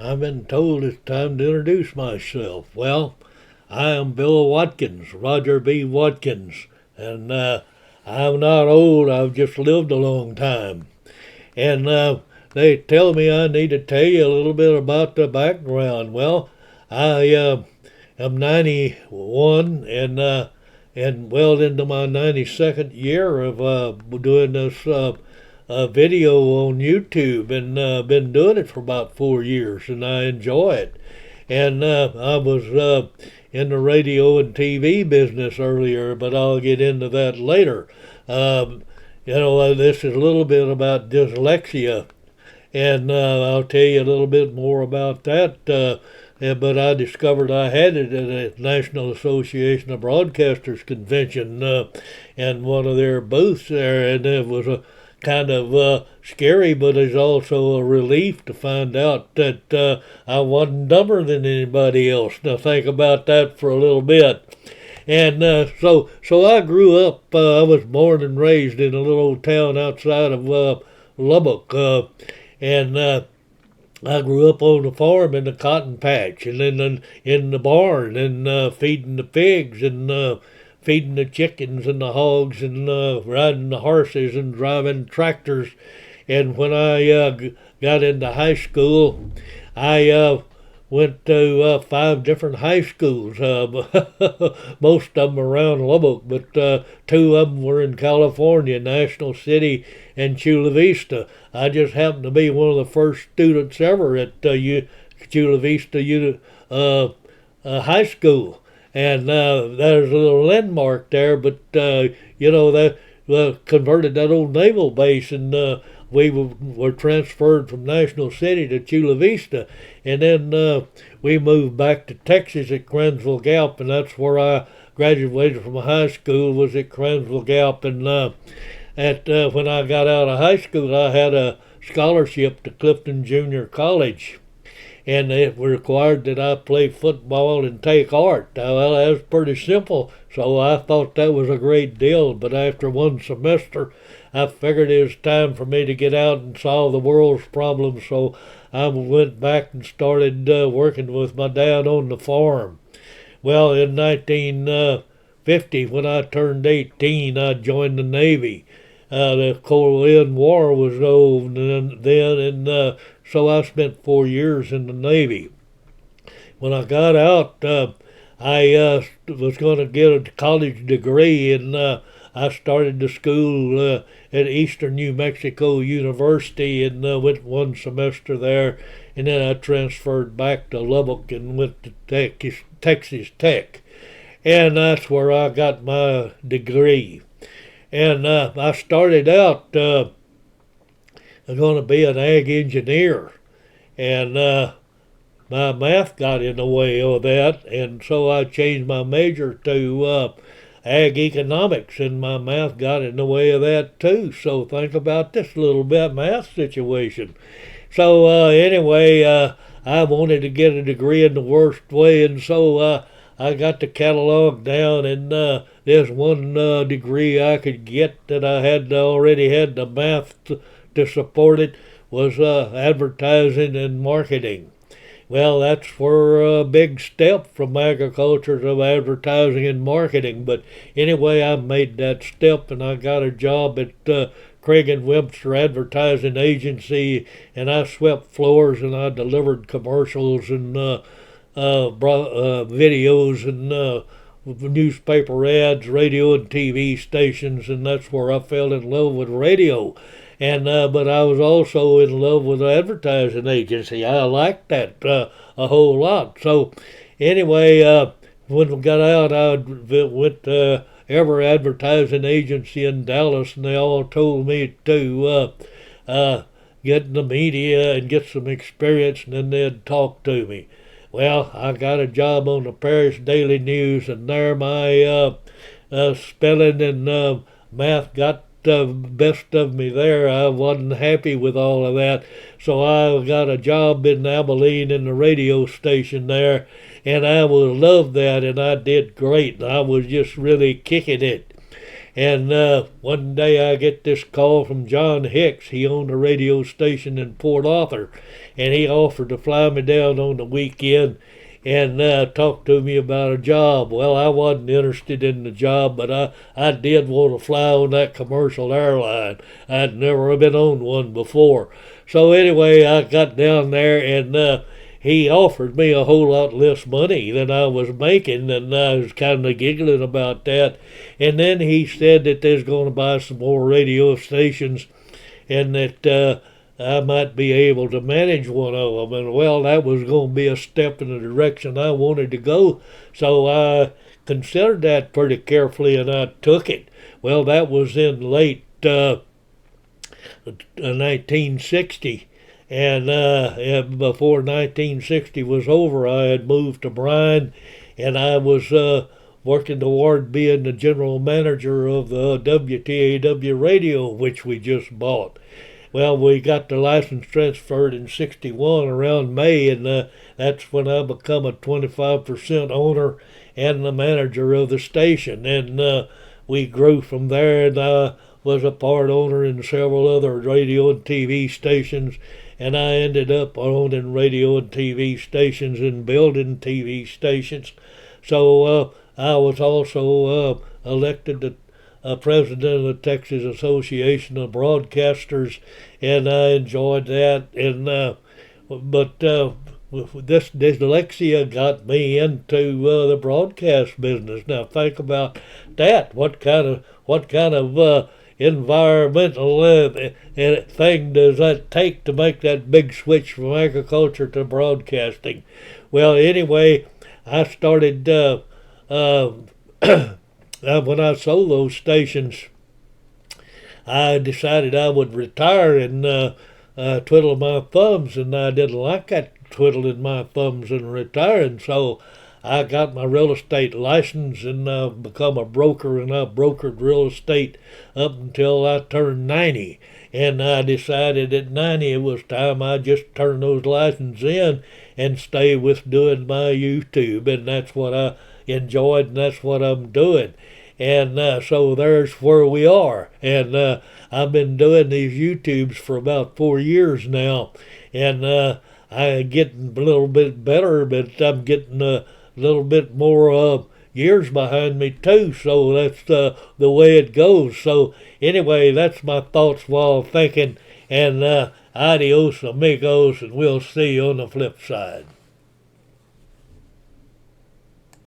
I've been told it's time to introduce myself. Well, I am Bill Watkins, Roger B. Watkins, and I'm not old. I've just lived a long time. And they tell me I need to tell you a little bit about the background. Well, I am 91 and well into my 92nd year of doing this video on YouTube, and been doing it for about 4 years, and I enjoy it. And I was in the radio and TV business earlier, but I'll get into that later. Um, this is a little bit about dyslexia, and I'll tell you a little bit more about that. But I discovered I had it at the National Association of Broadcasters convention and one of their booths there, and it was a kind of scary, but it's also a relief to find out that I wasn't dumber than anybody else. Now think about that for a little bit. And so I grew up. I was born and raised in a little old town outside of Lubbock, and I grew up on the farm in the cotton patch, and then in the barn, and feeding the pigs, and feeding the chickens and the hogs, and riding the horses and driving tractors. And when I got into high school, I went to 5 different high schools, most of them around Lubbock, but 2 of them were in California, National City and Chula Vista. I just happened to be one of the first students ever at Chula Vista High School. And there's a little landmark there, but that converted that old naval base, and we were transferred from National City to Chula Vista, and then we moved back to Texas at Cransville Gap, and that's where I graduated from high school, was at Cransville Gap. And when I got out of high school, I had a scholarship to Clifton Junior College, and it required that I play football and take art. Well, that was pretty simple, so I thought that was a great deal. But after one semester, I figured it was time for me to get out and solve the world's problems, so I went back and started working with my dad on the farm. Well, in 1950, when I turned 18, I joined the Navy. The Korean War was over then, and so I spent 4 years in the Navy. When I got out, I was going to get a college degree, and I started the school at Eastern New Mexico University, and went one semester there, and then I transferred back to Lubbock and went to Texas Tech, and that's where I got my degree. And I started out going to be an ag engineer, and my math got in the way of that, and so I changed my major to ag economics, and my math got in the way of that too. So think about this little bit math situation. So anyway, I wanted to get a degree in the worst way, and so I got the catalog down, and there's one degree I could get that I had already had the math to support it, was advertising and marketing. Well, that's for a big step from agriculture to advertising and marketing. But anyway, I made that step, and I got a job at Craig and Webster Advertising Agency, and I swept floors, and I delivered commercials and videos and newspaper ads, radio and TV stations, and that's where I fell in love with radio. And but I was also in love with the advertising agency. I liked that a whole lot. So anyway, when we got out, I went to every advertising agency in Dallas, and they all told me to get in the media and get some experience, and then they'd talk to me. Well, I got a job on the Parish Daily News, and there my spelling and math got best of me there. I wasn't happy with all of that, so I got a job in Abilene in the radio station there, and I loved that, and I did great, and I was just really kicking it. And one day I get this call from John Hicks. He owned a radio station in Port Arthur, and he offered to fly me down on the weekend and talk to me about a job. Well, I wasn't interested in the job, but I did want to fly on that commercial airline. I'd never been on one before. So anyway, I got down there, and he offered me a whole lot less money than I was making, and I was kind of giggling about that. And then he said that there's going to buy some more radio stations, and that I might be able to manage one of them. And well, that was going to be a step in the direction I wanted to go. So I considered that pretty carefully, and I took it. Well, that was in late 1960. And before 1960 was over, I had moved to Bryan, and I was working toward being the general manager of the WTAW radio, which we just bought. Well, we got the license transferred in '61 around May, and that's when I become a 25% owner and the manager of the station. And we grew from there, and I was a part owner in several other radio and TV stations, and I ended up owning radio and TV stations and building TV stations. So I was also elected to president of the Texas Association of Broadcasters, and I enjoyed that. And but this dyslexia got me into the broadcast business. Now think about that. What kind of environmental thing does that take to make that big switch from agriculture to broadcasting? Well, anyway, I started. When I sold those stations, I decided I would retire and twiddle my thumbs, and I didn't like that twiddling my thumbs and retiring, so I got my real estate license and become a broker, and I brokered real estate up until I turned 90. And I decided at 90 it was time I just turn those licenses in and stay with doing my YouTube, and that's what I enjoyed, and that's what I'm doing. And so there's where we are. And I've been doing these YouTubes for about 4 years now, and I'm getting a little bit better, but I'm getting a little bit more years behind me too. So that's the way it goes. So anyway, that's my thoughts while thinking. And adios amigos, and we'll see you on the flip side.